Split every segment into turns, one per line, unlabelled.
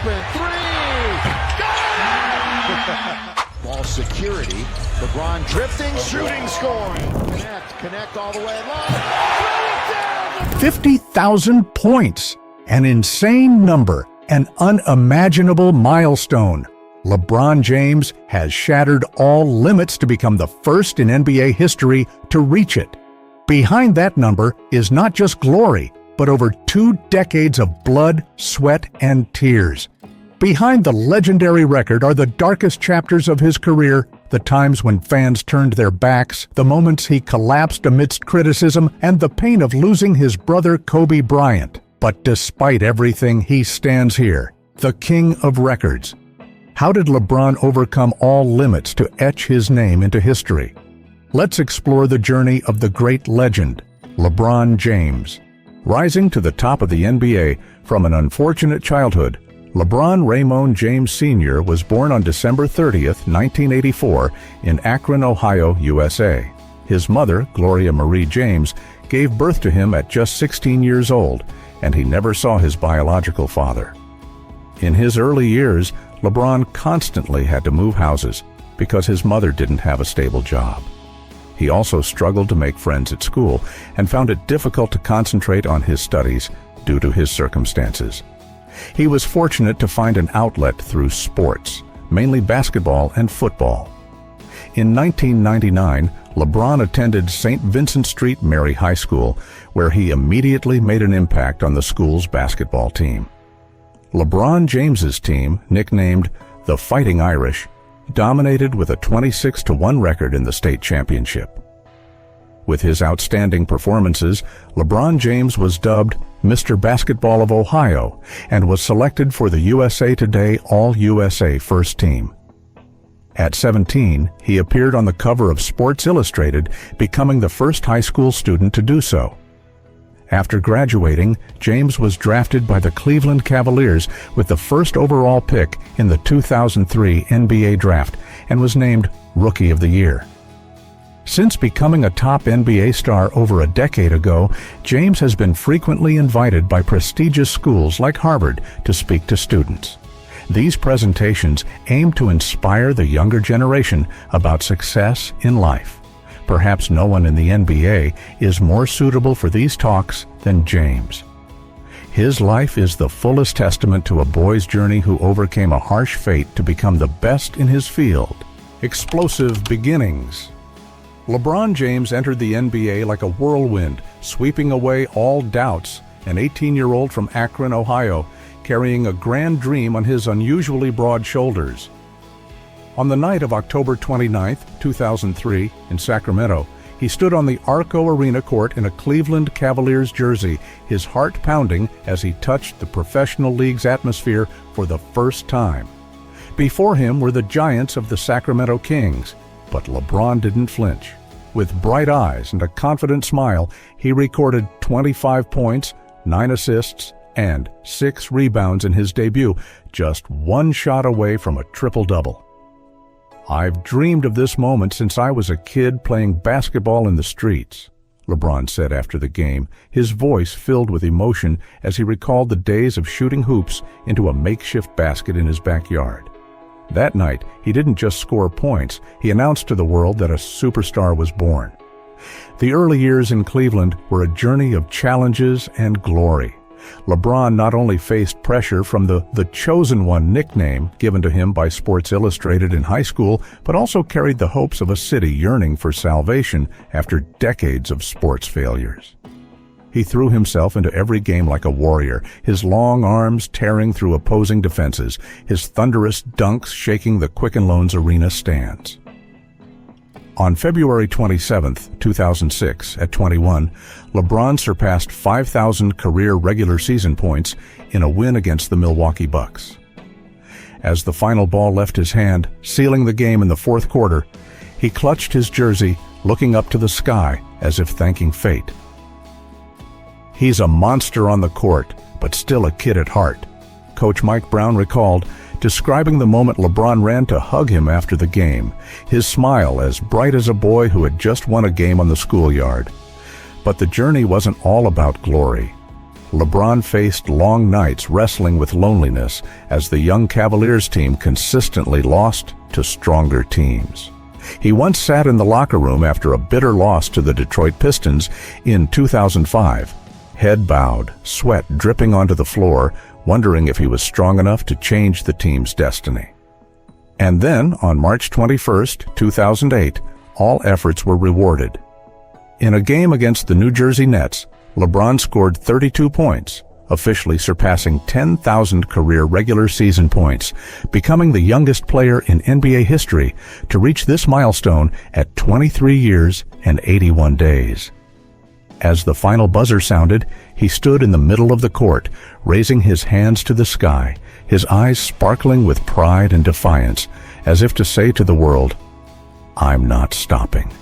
open three. Got it! Ball security. LeBron drifting, shooting, scoring. Connect all the way long.
50,000 points. An insane number. An unimaginable milestone. LeBron James has shattered all limits to become the first in NBA history to reach it. Behind that number is not just glory, but over 2 decades of blood, sweat, and tears. Behind the legendary record are the darkest chapters of his career, the times when fans turned their backs, the moments he collapsed amidst criticism, and the pain of losing his brother Kobe Bryant. But despite everything, he stands here, the king of records. How did LeBron overcome all limits to etch his name into history? Let's explore the journey of the great legend, LeBron James. Rising to the top of the NBA from an unfortunate childhood, LeBron Raymond James Sr. was born on December 30th, 1984, in Akron, Ohio, USA. His mother, Gloria Marie James, gave birth to him at just 16 years old, and he never saw his biological father. In his early years, LeBron constantly had to move houses because his mother didn't have a stable job. He also struggled to make friends at school and found it difficult to concentrate on his studies due to his circumstances. He was fortunate to find an outlet through sports, mainly basketball and football. In 1999, LeBron attended St. Vincent Street Mary High School, where he immediately made an impact on the school's basketball team. LeBron James's team, nicknamed the Fighting Irish, dominated with a 26-1 record in the state championship. With his outstanding performances, LeBron James was dubbed Mr. Basketball of Ohio and was selected for the USA Today All-USA First Team. At 17, he appeared on the cover of Sports Illustrated, becoming the first high school student to do so. After graduating, James was drafted by the Cleveland Cavaliers with the first overall pick in the 2003 NBA Draft and was named Rookie of the Year. Since becoming a top NBA star over a decade ago, James has been frequently invited by prestigious schools like Harvard to speak to students. These presentations aim to inspire the younger generation about success in life. Perhaps no one in the NBA is more suitable for these talks than James. His life is the fullest testament to a boy's journey who overcame a harsh fate to become the best in his field. Explosive beginnings. LeBron James entered the NBA like a whirlwind, sweeping away all doubts, an 18-year-old from Akron, Ohio, carrying a grand dream on his unusually broad shoulders. On the night of October 29, 2003, in Sacramento, he stood on the Arco Arena court in a Cleveland Cavaliers jersey, his heart pounding as he touched the professional league's atmosphere for the first time. Before him were the giants of the Sacramento Kings, but LeBron didn't flinch. With bright eyes and a confident smile, he recorded 25 points, 9 assists, and 6 rebounds in his debut, just 1 shot away from a triple-double. "I've dreamed of this moment since I was a kid playing basketball in the streets," LeBron said after the game, his voice filled with emotion as he recalled the days of shooting hoops into a makeshift basket in his backyard. That night, he didn't just score points, he announced to the world that a superstar was born. The early years in Cleveland were a journey of challenges and glory. LeBron not only faced pressure from the Chosen One nickname given to him by Sports Illustrated in high school, but also carried the hopes of a city yearning for salvation after decades of sports failures. He threw himself into every game like a warrior, his long arms tearing through opposing defenses, his thunderous dunks shaking the Quicken Loans Arena stands. On February 27, 2006, at 21, LeBron surpassed 5,000 career regular season points in a win against the Milwaukee Bucks. As the final ball left his hand, sealing the game in the fourth quarter, he clutched his jersey, looking up to the sky as if thanking fate. "He's a monster on the court, but still a kid at heart," Coach Mike Brown recalled, describing the moment LeBron ran to hug him after the game, his smile as bright as a boy who had just won a game on the schoolyard. But the journey wasn't all about glory. LeBron faced long nights wrestling with loneliness as the young Cavaliers team consistently lost to stronger teams. He once sat in the locker room after a bitter loss to the Detroit Pistons in 2005, head bowed, sweat dripping onto the floor, wondering if he was strong enough to change the team's destiny. And then, on March 21, 2008, all efforts were rewarded. In a game against the New Jersey Nets, LeBron scored 32 points, officially surpassing 10,000 career regular season points, becoming the youngest player in NBA history to reach this milestone at 23 years and 81 days. As the final buzzer sounded, he stood in the middle of the court, raising his hands to the sky, his eyes sparkling with pride and defiance, as if to say to the world, "I'm not stopping."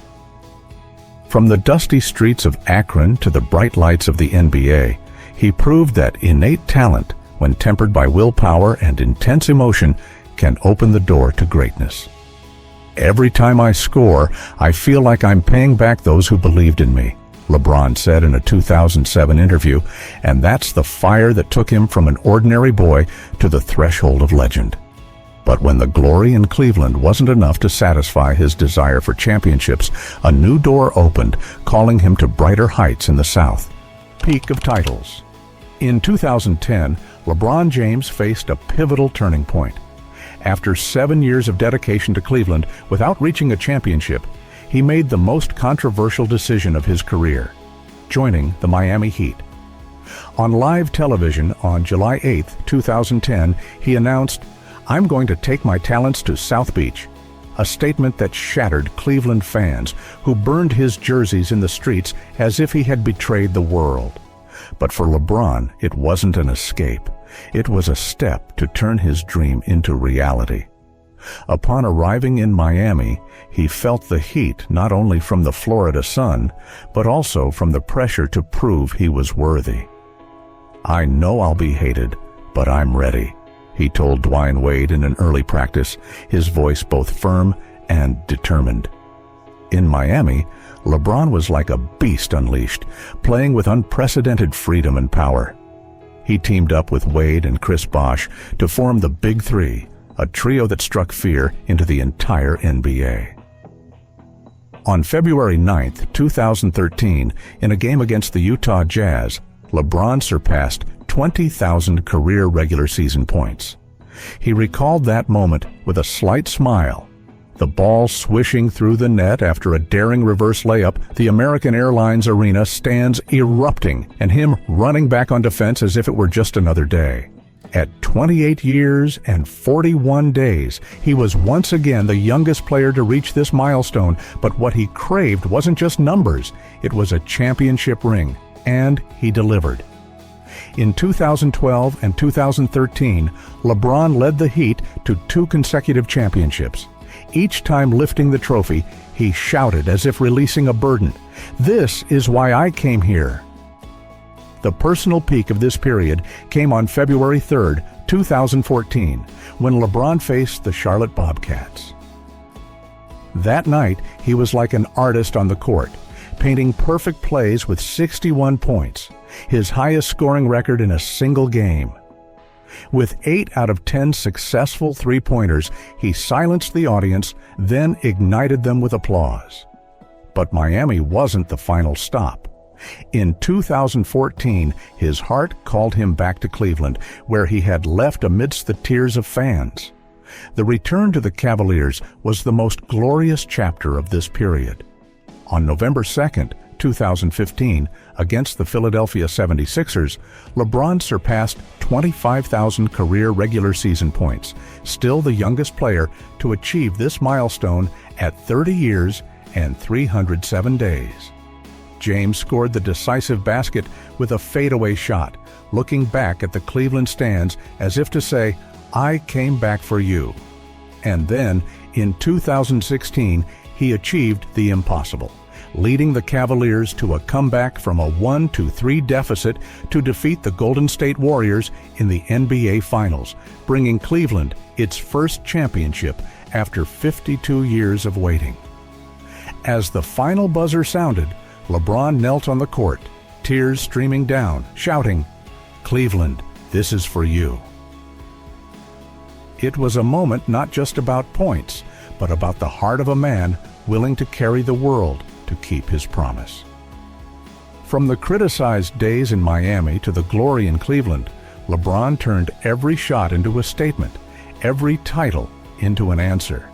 From the dusty streets of Akron to the bright lights of the NBA, he proved that innate talent, when tempered by willpower and intense emotion, can open the door to greatness. "Every time I score, I feel like I'm paying back those who believed in me," LeBron said in a 2007 interview, and that's the fire that took him from an ordinary boy to the threshold of legend. But when the glory in Cleveland wasn't enough to satisfy his desire for championships, a new door opened, calling him to brighter heights in the South. Peak of titles. In 2010, LeBron James faced a pivotal turning point. After 7 years of dedication to Cleveland without reaching a championship, he made the most controversial decision of his career, joining the Miami Heat. On live television on July 8, 2010, he announced, "I'm going to take my talents to South Beach," a statement that shattered Cleveland fans who burned his jerseys in the streets as if he had betrayed the world. But for LeBron, it wasn't an escape. It was a step to turn his dream into reality. Upon arriving in Miami, he felt the heat not only from the Florida sun, but also from the pressure to prove he was worthy. "I know I'll be hated, but I'm ready," he told Dwyane Wade in an early practice, his voice both firm and determined. In Miami, LeBron was like a beast unleashed, playing with unprecedented freedom and power. He teamed up with Wade and Chris Bosh to form the Big Three, a trio that struck fear into the entire NBA. On February 9, 2013, in a game against the Utah Jazz, LeBron surpassed 20,000 career regular season points. He recalled that moment with a slight smile. The ball swishing through the net after a daring reverse layup, the American Airlines Arena stands erupting, and him running back on defense as if it were just another day. At 28 years and 41 days, he was once again the youngest player to reach this milestone, but what he craved wasn't just numbers, it was a championship ring, and he delivered. In 2012 and 2013, LeBron led the Heat to 2 consecutive championships. Each time lifting the trophy, he shouted as if releasing a burden, "This is why I came here." The personal peak of this period came on February 3, 2014, when LeBron faced the Charlotte Bobcats. That night, he was like an artist on the court, painting perfect plays with 61 points, his highest scoring record in a single game. With 8 out of 10 successful three-pointers, he silenced the audience, then ignited them with applause. But Miami wasn't the final stop. In 2014, his heart called him back to Cleveland, where he had left amidst the tears of fans. The return to the Cavaliers was the most glorious chapter of this period. On November 2, 2015, against the Philadelphia 76ers, LeBron surpassed 25,000 career regular season points, still the youngest player to achieve this milestone at 30 years and 307 days. James scored the decisive basket with a fadeaway shot, looking back at the Cleveland stands as if to say, "I came back for you." And then, in 2016, he achieved the impossible, leading the Cavaliers to a comeback from a 1-3 deficit to defeat the Golden State Warriors in the NBA Finals, bringing Cleveland its first championship after 52 years of waiting. As the final buzzer sounded, LeBron knelt on the court, tears streaming down, shouting, Cleveland, this is for you. It was a moment not just about points, but about the heart of a man willing to carry the world to keep his promise. From the criticized days in Miami to the glory in Cleveland, LeBron turned every shot into a statement, every title into an answer.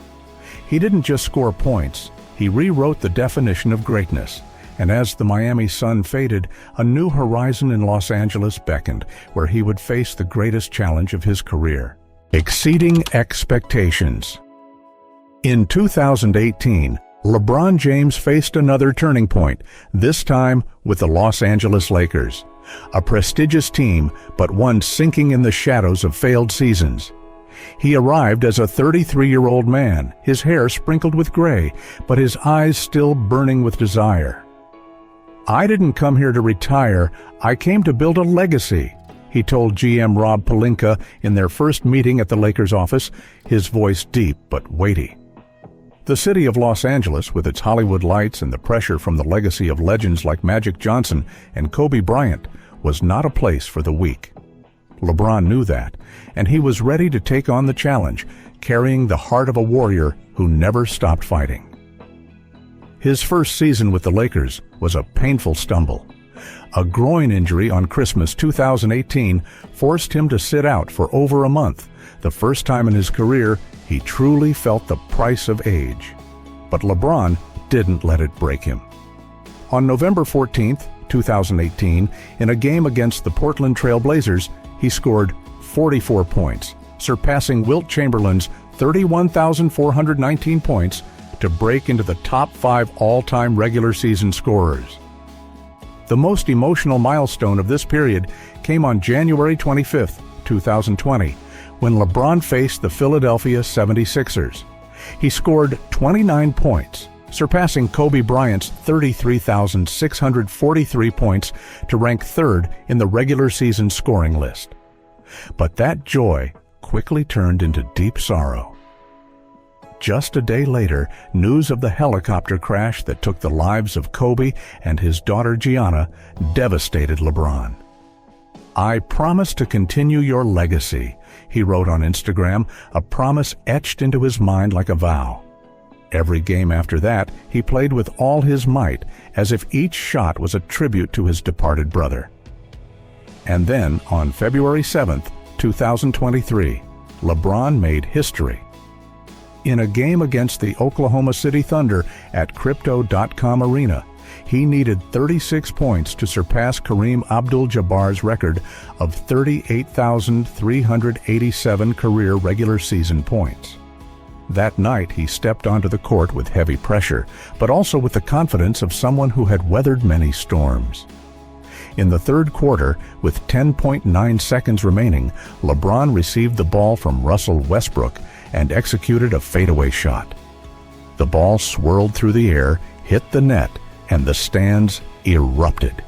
He didn't just score points, he rewrote the definition of greatness. And as the Miami sun faded, a new horizon in Los Angeles beckoned, where he would face the greatest challenge of his career: exceeding expectations. In 2018, LeBron James faced another turning point, this time with the Los Angeles Lakers. A prestigious team, but one sinking in the shadows of failed seasons. He arrived as a 33-year-old man, his hair sprinkled with gray, but his eyes still burning with desire. "I didn't come here to retire, I came to build a legacy," he told GM Rob Pelinka in their first meeting at the Lakers office, his voice deep but weighty. The city of Los Angeles, with its Hollywood lights and the pressure from the legacy of legends like Magic Johnson and Kobe Bryant, was not a place for the weak. LeBron knew that, and he was ready to take on the challenge, carrying the heart of a warrior who never stopped fighting. His first season with the Lakers was a painful stumble. A groin injury on Christmas 2018 forced him to sit out for over a month, the first time in his career he truly felt the price of age. But LeBron didn't let it break him. On November 14, 2018, in a game against the Portland Trail Blazers, he scored 44 points, surpassing Wilt Chamberlain's 31,419 points to break into the top 5 all-time regular season scorers. The most emotional milestone of this period came on January 25, 2020, when LeBron faced the Philadelphia 76ers. He scored 29 points, surpassing Kobe Bryant's 33,643 points to rank third in the regular season scoring list. But that joy quickly turned into deep sorrow. Just a day later, news of the helicopter crash that took the lives of Kobe and his daughter Gianna devastated LeBron. "I promise to continue your legacy," he wrote on Instagram, a promise etched into his mind like a vow. Every game after that, he played with all his might, as if each shot was a tribute to his departed brother. And then, on February 7, 2023, LeBron made history. In a game against the Oklahoma City Thunder at Crypto.com Arena, he needed 36 points to surpass Kareem Abdul-Jabbar's record of 38,387 career regular season points. That night, he stepped onto the court with heavy pressure, but also with the confidence of someone who had weathered many storms. In the third quarter, with 10.9 seconds remaining, LeBron received the ball from Russell Westbrook and executed a fadeaway shot. The ball swirled through the air, hit the net, and the stands erupted.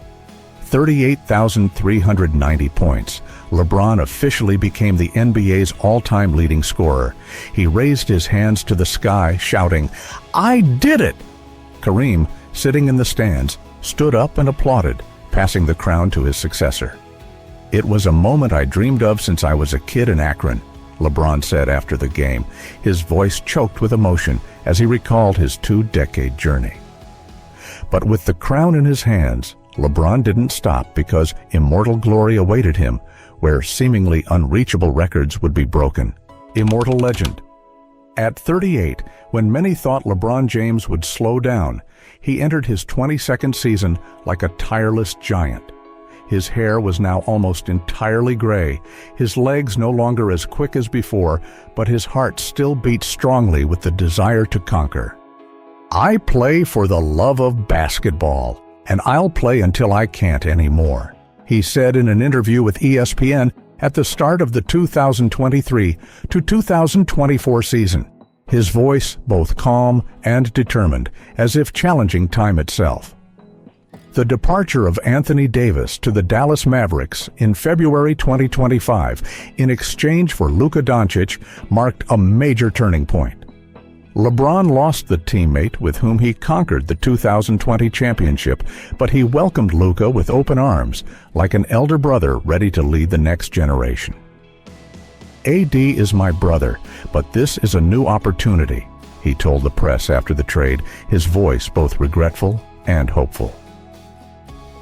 38,390 points. LeBron officially became the NBA's all-time leading scorer. He raised his hands to the sky, shouting, "I did it!" Kareem, sitting in the stands, stood up and applauded, passing the crown to his successor. "It was a moment I dreamed of since I was a kid in Akron," LeBron said after the game, his voice choked with emotion as he recalled his 2-decade journey. But with the crown in his hands, LeBron didn't stop, because immortal glory awaited him, where seemingly unreachable records would be broken. Immortal legend. At 38, when many thought LeBron James would slow down, he entered his 22nd season like a tireless giant. His hair was now almost entirely gray, his legs no longer as quick as before, but his heart still beat strongly with the desire to conquer. "I play for the love of basketball, and I'll play until I can't anymore," he said in an interview with ESPN at the start of the 2023 to 2024 season, his voice both calm and determined, as if challenging time itself. The departure of Anthony Davis to the Dallas Mavericks in February 2025 in exchange for Luka Doncic marked a major turning point. LeBron lost the teammate with whom he conquered the 2020 championship, but he welcomed Luka with open arms, like an elder brother ready to lead the next generation. AD is my brother, but this is a new opportunity, he told the press after the trade, his voice both regretful and hopeful.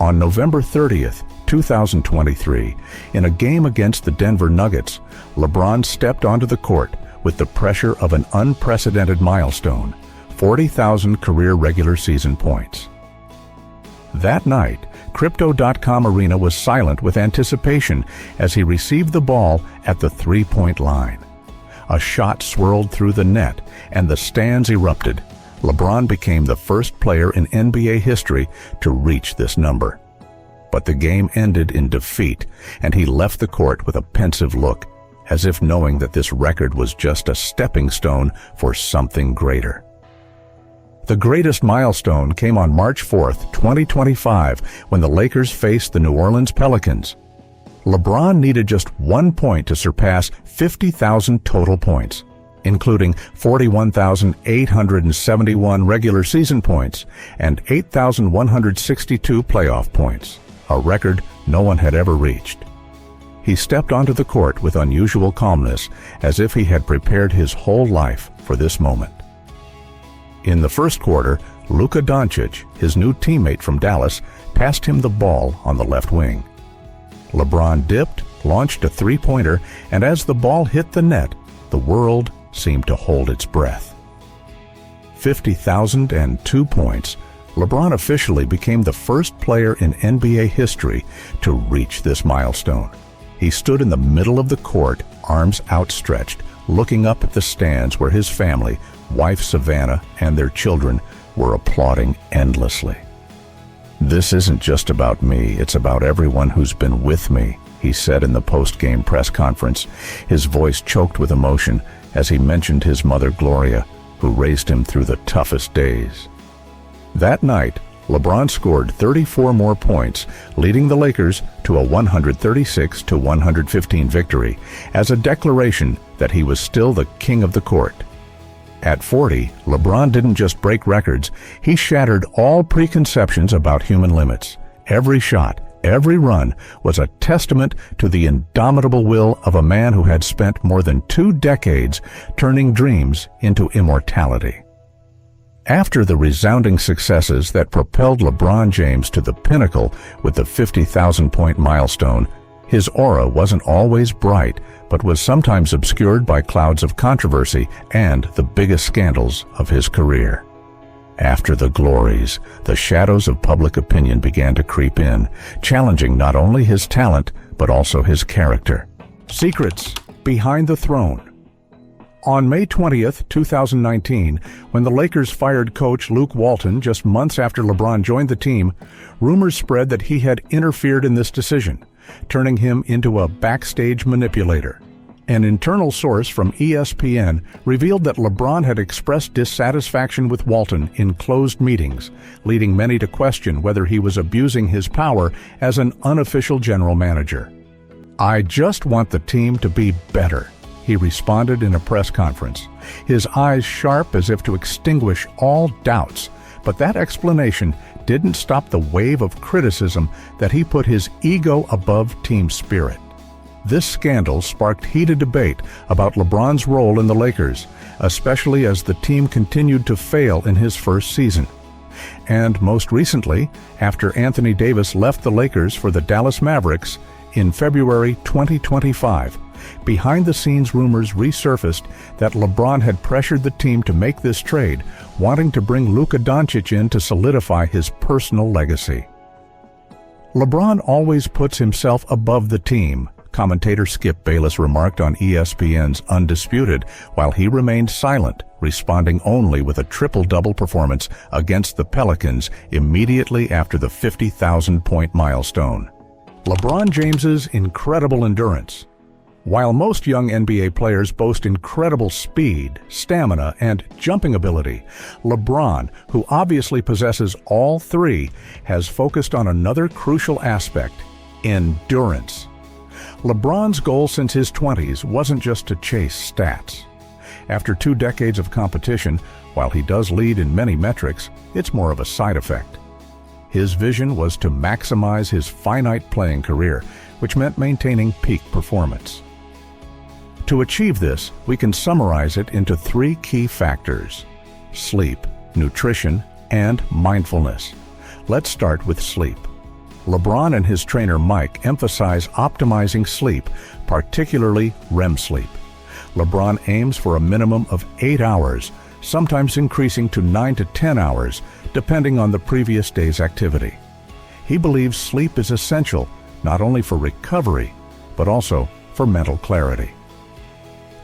On November 30th, 2023, in a game against the Denver Nuggets, LeBron stepped onto the court with the pressure of an unprecedented milestone, 40,000 career regular season points. That night, Crypto.com Arena was silent with anticipation as he received the ball at the three-point line. A shot swirled through the net, and the stands erupted. LeBron became the first player in NBA history to reach this number. But the game ended in defeat, and he left the court with a pensive look, as if knowing that this record was just a stepping stone for something greater. The greatest milestone came on March 4th, 2025, when the Lakers faced the New Orleans Pelicans. LeBron needed just 1 point to surpass 50,000 total points, including 41,871 regular season points and 8,162 playoff points, a record no one had ever reached. He stepped onto the court with unusual calmness, as if he had prepared his whole life for this moment. In the first quarter, Luka Doncic, his new teammate from Dallas, passed him the ball on the left wing. LeBron dipped, launched a three-pointer, and as the ball hit the net, the world seemed to hold its breath. 50,002 points, LeBron officially became the first player in NBA history to reach this milestone. He stood in the middle of the court, arms outstretched, looking up at the stands where his family, wife Savannah, and their children were applauding endlessly. "This isn't just about me, it's about everyone who's been with me," he said in the post-game press conference, his voice choked with emotion as he mentioned his mother Gloria, who raised him through the toughest days. That night, LeBron scored 34 more points, leading the Lakers to a 136-115 victory, as a declaration that he was still the king of the court. At 40, LeBron didn't just break records, he shattered all preconceptions about human limits. Every shot, every run was a testament to the indomitable will of a man who had spent more than 2 decades turning dreams into immortality. After the resounding successes that propelled LeBron James to the pinnacle with the 50,000-point milestone, his aura wasn't always bright, but was sometimes obscured by clouds of controversy and the biggest scandals of his career. After the glories, the shadows of public opinion began to creep in, challenging not only his talent, but also his character. Secrets behind the throne. On May 20th, 2019, when the Lakers fired coach Luke Walton just months after LeBron joined the team, rumors spread that he had interfered in this decision, turning him into a backstage manipulator. An internal source from ESPN revealed that LeBron had expressed dissatisfaction with Walton in closed meetings, leading many to question whether he was abusing his power as an unofficial general manager. "I just want the team to be better," he responded in a press conference, his eyes sharp as if to extinguish all doubts. But that explanation didn't stop the wave of criticism that he put his ego above team spirit. This scandal sparked heated debate about LeBron's role in the Lakers, especially as the team continued to fail in his first season. And most recently, after Anthony Davis left the Lakers for the Dallas Mavericks in February 2025, behind-the-scenes rumors resurfaced that LeBron had pressured the team to make this trade, wanting to bring Luka Doncic in to solidify his personal legacy. LeBron always puts himself above the team, commentator Skip Bayless remarked on ESPN's Undisputed, while he remained silent, responding only with a triple-double performance against the Pelicans immediately after the 50,000-point milestone. LeBron James's incredible endurance. While most young NBA players boast incredible speed, stamina, and jumping ability, LeBron, who obviously possesses all three, has focused on another crucial aspect: endurance. LeBron's goal since his 20s wasn't just to chase stats. After 2 decades of competition, while he does lead in many metrics, it's more of a side effect. His vision was to maximize his finite playing career, which meant maintaining peak performance. To achieve this, we can summarize it into 3 key factors: sleep, nutrition, and mindfulness. Let's start with sleep. LeBron and his trainer Mike emphasize optimizing sleep, particularly REM sleep. LeBron aims for a minimum of 8 hours, sometimes increasing to 9 to 10 hours, depending on the previous day's activity. He believes sleep is essential not only for recovery, but also for mental clarity.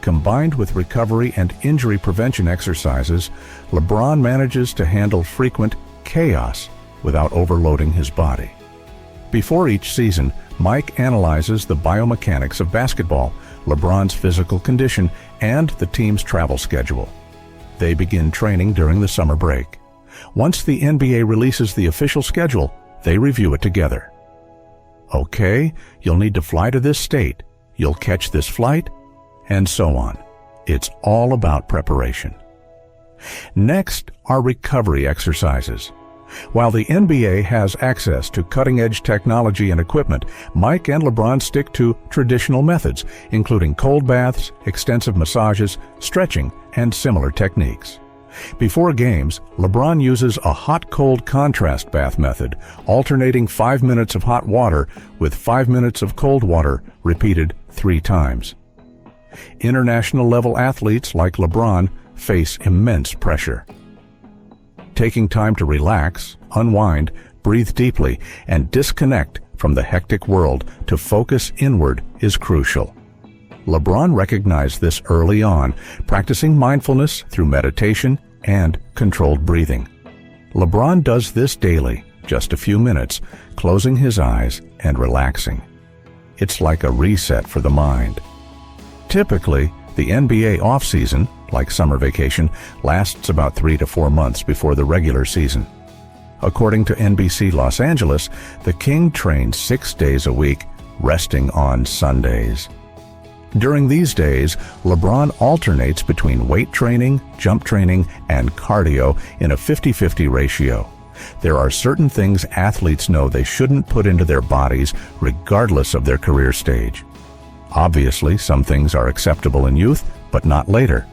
Combined with recovery and injury prevention exercises, LeBron manages to handle frequent chaos without overloading his body. Before each season, Mike analyzes the biomechanics of basketball, LeBron's physical condition, and the team's travel schedule. They begin training during the summer break. Once the NBA releases the official schedule, they review it together. Okay, you'll need to fly to this state, you'll catch this flight, and so on. It's all about preparation. Next are recovery exercises. While the NBA has access to cutting-edge technology and equipment, Mike and LeBron stick to traditional methods, including cold baths, extensive massages, stretching, and similar techniques. Before games, LeBron uses a hot-cold contrast bath method, alternating 5 minutes of hot water with 5 minutes of cold water, repeated 3 times. International-level athletes like LeBron face immense pressure. Taking time to relax, unwind, breathe deeply, and disconnect from the hectic world to focus inward is crucial. LeBron recognized this early on, practicing mindfulness through meditation and controlled breathing. LeBron does this daily, just a few minutes, closing his eyes and relaxing. It's like a reset for the mind. Typically, the NBA offseason, like summer vacation, lasts about 3 to 4 months before the regular season. According to NBC Los Angeles, the King trains 6 days a week, resting on Sundays. During these days, LeBron alternates between weight training, jump training, and cardio in a 50-50 ratio. There are certain things athletes know they shouldn't put into their bodies regardless of their career stage. Obviously, some things are acceptable in youth, but not later.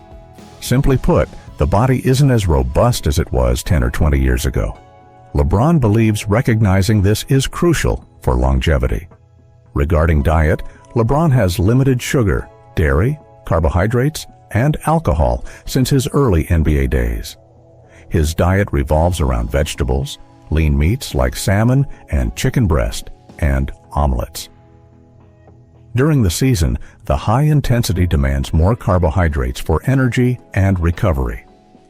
Simply put, the body isn't as robust as it was 10 or 20 years ago. LeBron believes recognizing this is crucial for longevity. Regarding diet, LeBron has limited sugar, dairy, carbohydrates, and alcohol since his early NBA days. His diet revolves around vegetables, lean meats like salmon and chicken breast, and omelets. During the season, the high intensity demands more carbohydrates for energy and recovery.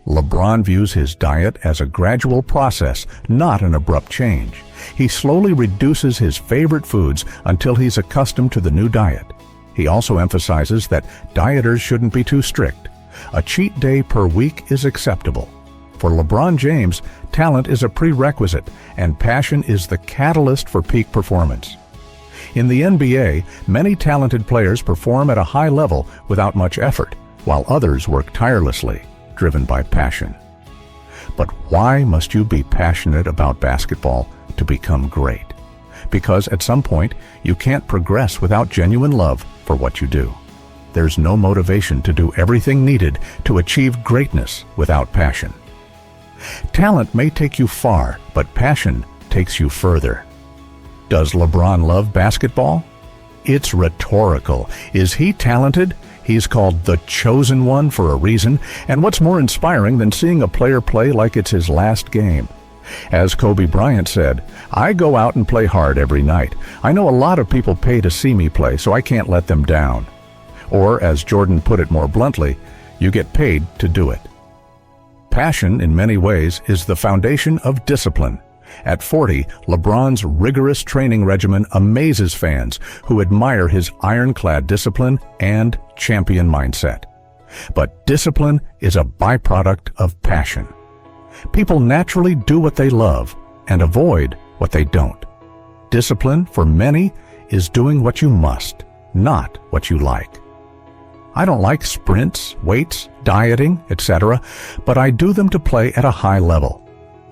LeBron views his diet as a gradual process, not an abrupt change. He slowly reduces his favorite foods until he's accustomed to the new diet. He also emphasizes that dieters shouldn't be too strict. A cheat day per week is acceptable. For LeBron James, talent is a prerequisite, and passion is the catalyst for peak performance. In the NBA, many talented players perform at a high level without much effort, while others work tirelessly, driven by passion. But why must you be passionate about basketball to become great? Because at some point, you can't progress without genuine love for what you do. There's no motivation to do everything needed to achieve greatness without passion. Talent may take you far, but passion takes you further. Does LeBron love basketball? It's rhetorical. Is he talented? He's called the chosen one for a reason, and what's more inspiring than seeing a player play like it's his last game? As Kobe Bryant said, "I go out and play hard every night. I know a lot of people pay to see me play, so I can't let them down." Or, as Jordan put it more bluntly, you get paid to do it. Passion, in many ways, is the foundation of discipline. At 40, LeBron's rigorous training regimen amazes fans who admire his ironclad discipline and champion mindset. But discipline is a byproduct of passion. People naturally do what they love and avoid what they don't. Discipline, for many, is doing what you must, not what you like. I don't like sprints, weights, dieting, etc., but I do them to play at a high level.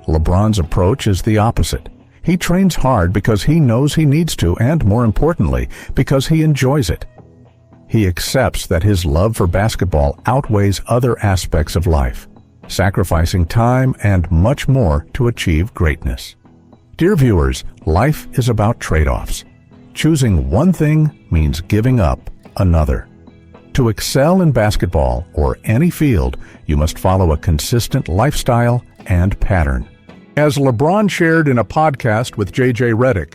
LeBron's approach is the opposite. He trains hard because he knows he needs to, and more importantly, because he enjoys it. He accepts that his love for basketball outweighs other aspects of life, sacrificing time and much more to achieve greatness. Dear viewers, life is about trade-offs. Choosing one thing means giving up another. To excel in basketball or any field, you must follow a consistent lifestyle and pattern. As LeBron shared in a podcast with J.J. Redick,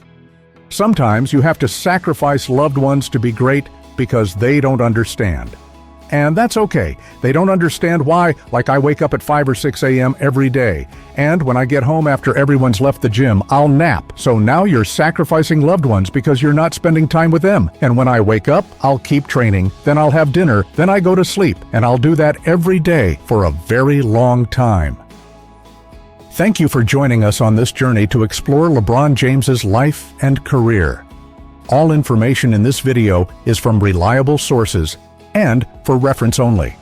sometimes you have to sacrifice loved ones to be great because they don't understand. And that's okay. They don't understand why, like I wake up at 5 or 6 a.m. every day. And when I get home after everyone's left the gym, I'll nap. So now you're sacrificing loved ones because you're not spending time with them. And when I wake up, I'll keep training, then I'll have dinner, then I go to sleep. And I'll do that every day for a very long time. Thank you for joining us on this journey to explore LeBron James's life and career. All information in this video is from reliable sources and for reference only.